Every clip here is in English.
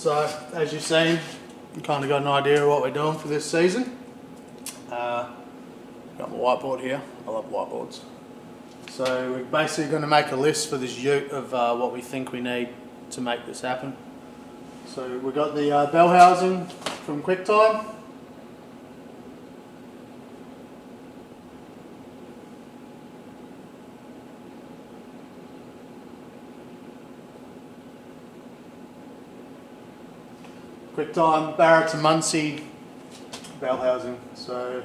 So as you've seen, you kind of got an idea of what we're doing for this season. Got my whiteboard here. I love whiteboards. So we're basically going to make a list for this ute of what we think we need to make this happen. So we've got the bell housing from QuickTime. QuickTime, Barra to Muncie bell housing. So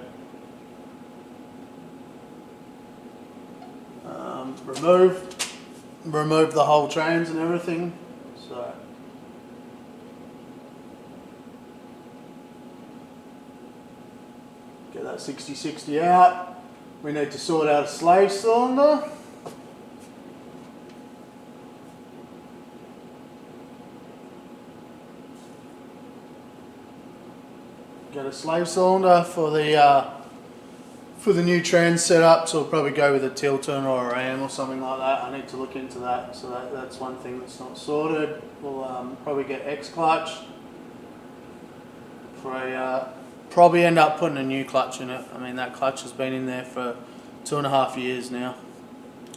remove the whole trans and everything. So get that 60/60 out. We need to sort out a slave cylinder. Get a slave cylinder for the new trans setup, so we'll probably go with a Tilton or a Ram or something like that. I need to look into that, so that's one thing that's not sorted. We'll probably get X clutch for a, probably end up putting a new clutch in it. I mean, that clutch has been in there for 2.5 years now.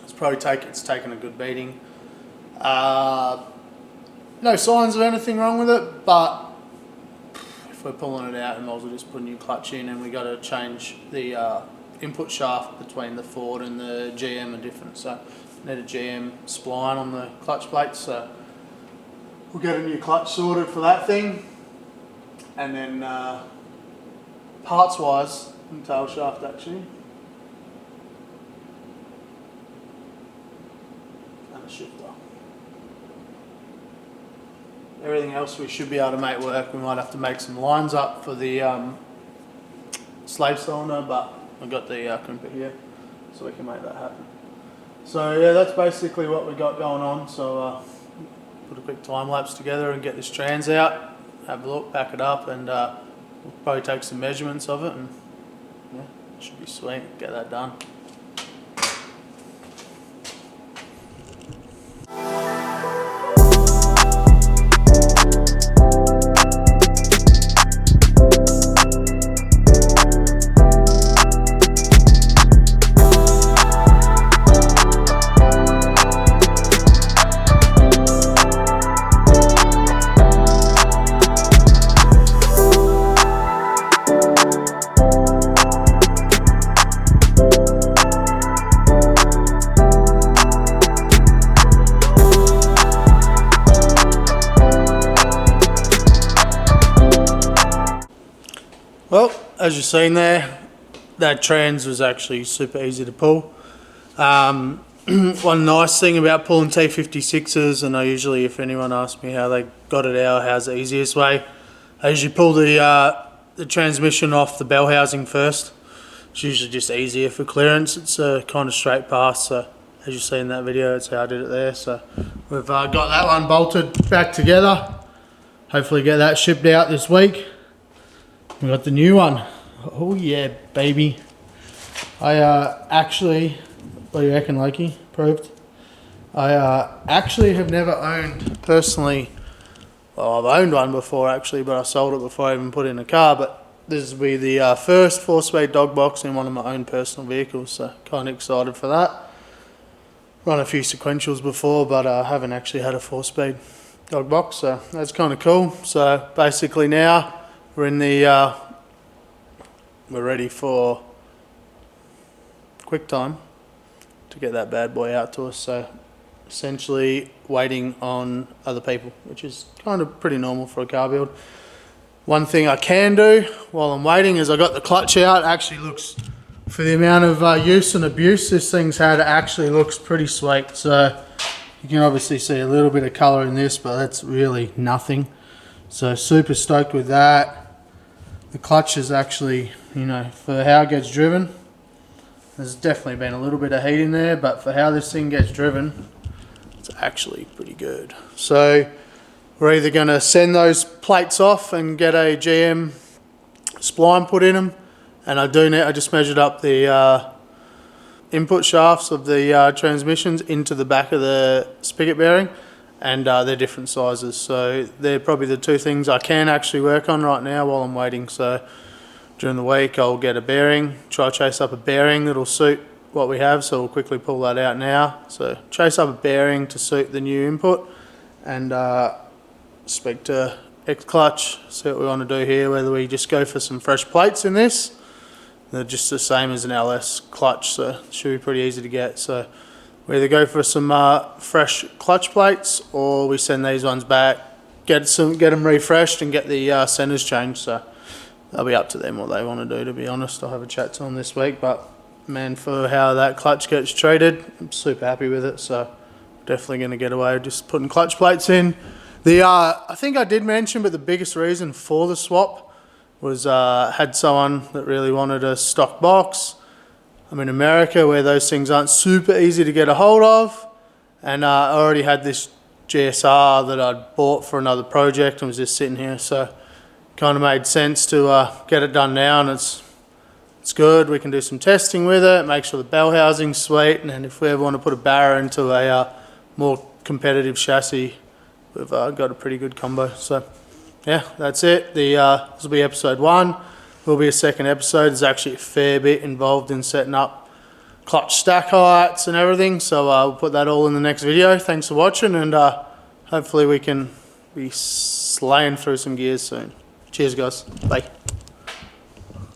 It's taken a good beating. No signs of anything wrong with it, but if we're pulling it out, we might as well just put a new clutch in, and we got to change the input shaft between the Ford and the GM are different, so need a GM spline on the clutch plates, so we'll get a new clutch sorted for that thing. And then parts wise, tail shaft actually, and a shifter. Everything else we should be able to make work. We might have to make some lines up for the slave cylinder, but I've got the crimper here, so we can make that happen. So yeah, that's basically what we got going on. So put a quick time lapse together and get this trans out, have a look, pack it up, and we'll probably take some measurements of it, and yeah, it should be sweet, get that done. Well, as you've seen there, that trans was actually super easy to pull. One nice thing about pulling T56s, and I usually, if anyone asks me how they got it out, how's the easiest way, I usually pull the transmission off the bell housing first. It's usually just easier for clearance. It's a kind of straight pass, so as you see in that video, that's how I did it there. So we've got that one bolted back together. Hopefully get that shipped out this week. We got the new one. Oh yeah, baby. I actually, what do you reckon, Lakey? Proved? I actually have never owned, personally, well, I've owned one before actually, but I sold it before I even put it in a car, but this will be the first 4-speed dog box in one of my own personal vehicles, so kind of excited for that. Run a few sequentials before, but I haven't actually had a 4-speed dog box, so that's kind of cool. So basically now, we're in the, we're ready for QuickTime to get that bad boy out to us. So essentially waiting on other people, which is kind of pretty normal for a car build. One thing I can do while I'm waiting is I got the clutch out. It actually looks, for the amount of use and abuse this thing's had, it actually looks pretty sweet. So you can obviously see a little bit of color in this, but that's really nothing. So super stoked with that. The clutch is actually, you know, for how it gets driven, there's definitely been a little bit of heat in there, but for how this thing gets driven, it's actually pretty good. So we're either going to send those plates off and get a GM spline put in them, and I just measured up the input shafts of the transmissions into the back of the spigot bearing, and they're different sizes. So they're probably the two things I can actually work on right now while I'm waiting. So during the week I'll get a bearing, try to chase up a bearing that'll suit what we have, so we'll quickly pull that out now. So chase up a bearing to suit the new input, and speak to X-Clutch, see what we want to do here, whether we just go for some fresh plates in this. They're just the same as an LS clutch, so it should be pretty easy to get. So we either go for some fresh clutch plates, or we send these ones back, get them refreshed and get the centers changed. So that'll be up to them what they want to do, to be honest. I'll have a chat to them this week, but man, for how that clutch gets treated, I'm super happy with it. So definitely going to get away with just putting clutch plates in. I think I did mention, but the biggest reason for the swap was had someone that really wanted a stock box. I'm in America where those things aren't super easy to get a hold of, and I already had this GSR that I'd bought for another project and was just sitting here, so kind of made sense to get it done now, and it's good. We can do some testing with it, make sure the bell housing's sweet, and then if we ever want to put a Barra into a more competitive chassis, we've got a pretty good combo. So yeah, that's it. This will be episode 1. Will be a second episode. There's actually a fair bit involved in setting up clutch stack heights and everything, so we'll put that all in the next video. Thanks for watching, and hopefully we can be slaying through some gears soon. Cheers guys, bye.